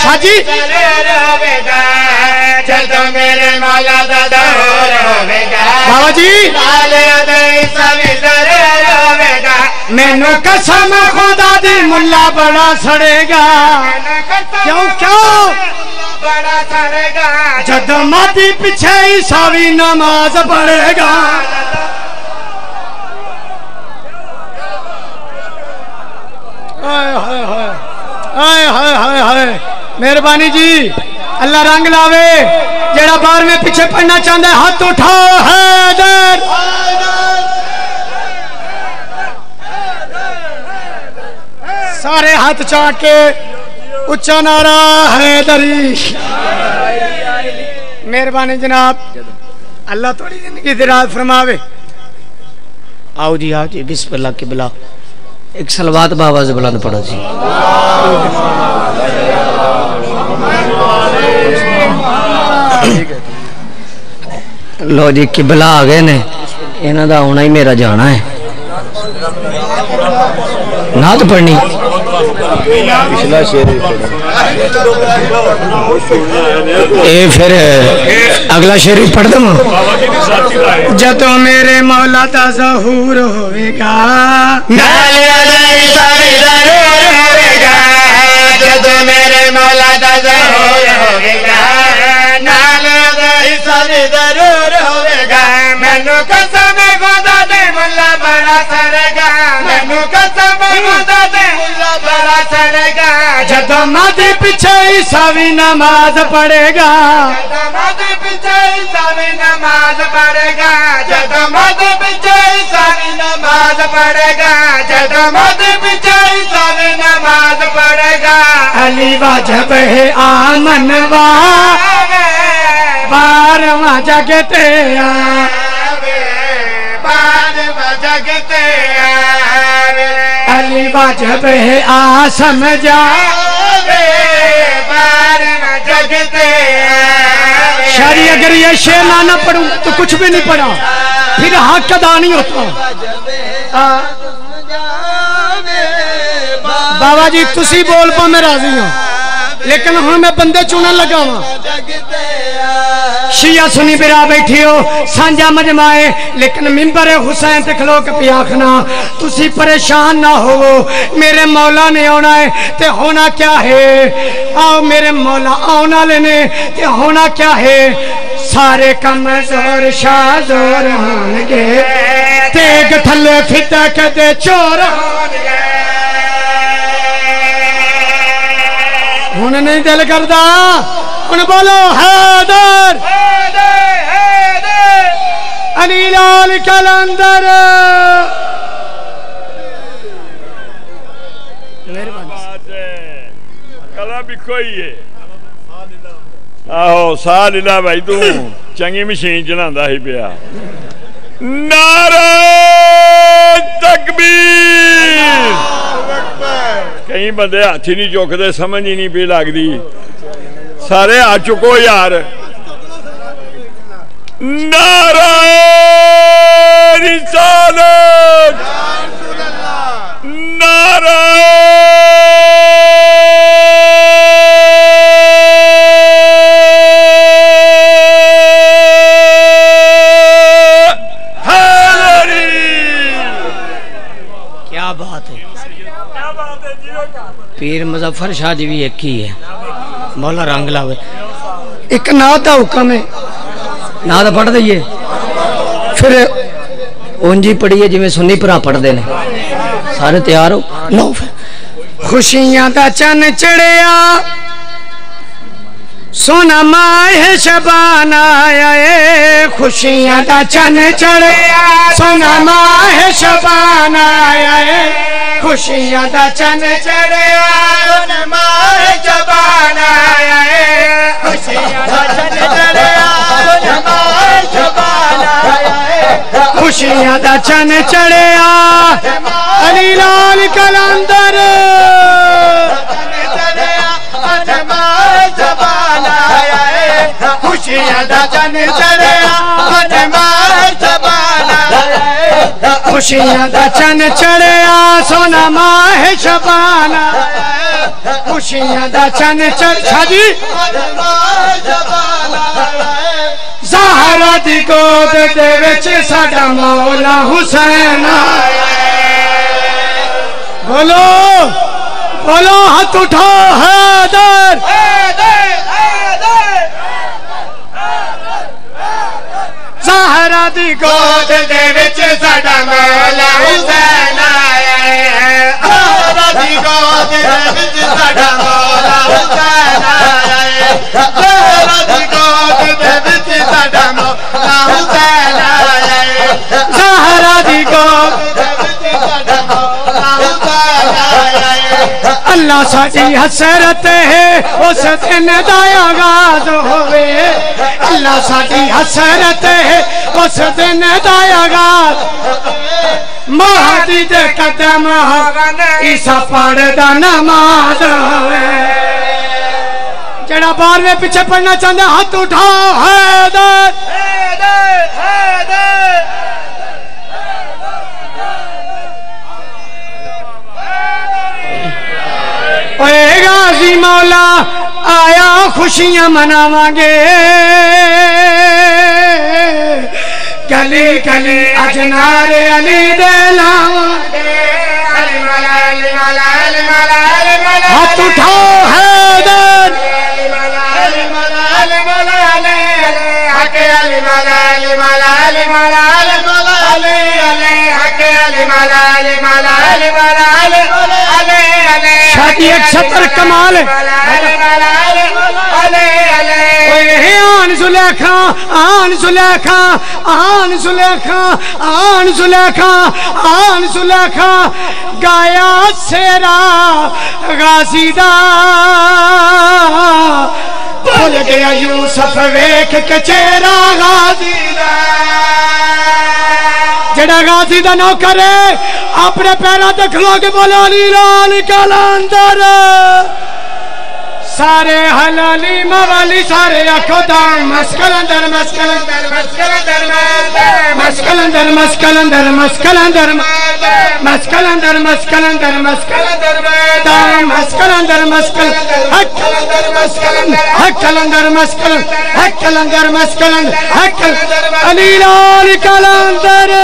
شاہ جی جدو میرے مولا دا ظہور ہوے گا بابا جی نال عیسیٰ بھی ضرور ہوے گا مینو قسم خدا دی ملا بڑا سڑے گا کیوں بڑا سڑے گا جد مادی پیچھے عیساوی نماز پڑھے گا مہربانی جی اللہ رنگ لاوے جڑا بار میں پیچھے پڑھنا چاہتا ہے ہاتھ اٹھاؤ حیدر سارے ہاتھ چاٹ کے اچھا نعرہ حیدری مہربانی جناب اللہ تھوڑی زندگی دراز فرماوے آؤ جی بسم اللہ کی بلا ایک صلوات بآواز بلند پڑھو جی لو جی قبلہ آ گئے نے انہاں دا ہونا ہی میرا جانا ہے نعت پڑھنی پچھلا شعر اے پھر اگلا شعر پڑھ دوں جدو میرے مولا دا ظہور ہوئے گا نال عیسیٰ بھی ضرور ہوے گا جدو میرے مولا دا ظہور ہوے گا نال عیسیٰ بھی ضرور ہوے گا مینوں قسم خدا دے ملا بڑا سڑے گا مینوں قسم خدا دے ملا بڑا سڑے گا جدو مادی پیچھے عیساوی نماز پڑھے گا جدو مادی پیچھے عیساوی نماز پڑھے گا جدو مادی پیچھے عیساوی نماز پڑھے گا جدو مادی پیچھے عیساوی نماز پڑھے گا علی واجب ہے آمن بارواں جگتے بارواں جگتے علی واجب ہے سمجھا بارواں جگتے شاعری اگر یہ شعر نہ پڑھوں تو کچھ بھی نہیں پڑھا پھر حق ادا نہیں ہوتا بابا جی تسی بول پا میں راضی ہوں لیکن ہوں میں بندے چونن لگا ہوں شیعہ سنی برا بیٹھی ہو سانجا مجمعے لیکن ممبر حسین تے کھلو کے پیاکھنا تسی پریشان نہ ہو میرے مولا نے آنا ہے تے ہونا کیا ہے آؤ میرے مولا آنا لینے تے ہونا کیا ہے سارے کمزور شازور ہونگے تیگ تھلے فتک دے چور ہونگے انہیں نہیں دل کردہ انہیں بولو حیدر علی لال کلندر کلا بھی کوئی ہے آہو سال اللہ بھائی تو چنگی مشین جناندہ ہی پیا نعرہ تکبیر کہیں بندے ہاتھی نہیں چوک دے سمجھ ہی نہیں پی لگ دی سارے آ چکو یار نعرہ رسالت نعرہ پیر مظفر شاہ جی بھی ایک ہی ہے مولا رنگ لاوے ایک نعت دا حکم ہے نعت پڑھ دئیے پھر اونجی پڑھیے جی میں سنی پرا پڑھ دینے سارے تیار ہو نو خوشیاں دا چن چڑیا سونا ماہ شبان آیا اے خوشیاں دا چن چڑیا سونا ماہ شبان آیا اے خوشیاں دا چن چڑیا سونا ماہ شبان آیا اے خوشیاں دا چن چڑیا سونا ماہ شبان آیا اے خوشیاں دا چن چڑیا علی لال کلندر خوشیاں دا چن چڑیا خوشیاں دا چن چڑھیا سونا ماہ شبان خوشیاں دا چن چڑھیا جی زہرا دی گود دے وچ ساڈا مولا حسین بولو بولو ہاتھ اٹھا حیدر زہرا دی گود دے وچ ساڈا مولا حسین زہرا دی گود دے وچ ساڈا مولا حسین زہرا دی گود دے وچ ساڈا مولا حسین زہرا دی گود دے وچ ساڈا مولا حسین اللہ ساڈی حسرت ہے اس دن دا آغاز ہوئے اللہ ساڈی حسرت ہے اس دن دا آغاز مہدی دے قدم عیسیٰ پڑھدا نماز ہوئے جڑا بار میں پیچھے پڑھنا چاہتا ہاتھ اٹھا حیدر اے غازی مولا آیا خوشیاں مناواں گے گلی گلی اجنار علی دے لاواں گے ہاتھ اٹھا حیدر شادی ایک شطر کمال ہے آن زلیخا آن زلیخا آن زلیخا آن زلیخا آن زلیخا گایا سیرا غازی دا بھول گیا یوسف ویکھ کے چہرہ غازی دا جڑا غازی دا نوکر ہے اپنے پیرا دکھلو کے بولا علی لال کلندر سارے حلالی موالی سارے آنکھوں دام مسکلندر مسکلندر مسکلندر مسکلندر مسکلندر مسکلندر مسکلندر مسکلندر مسکلندر دام مسکلندر مسکلندر حکلندر مسکلندر حکلندر مسکلندر حکلندر مسکلندر حکلندر علی لال کلندر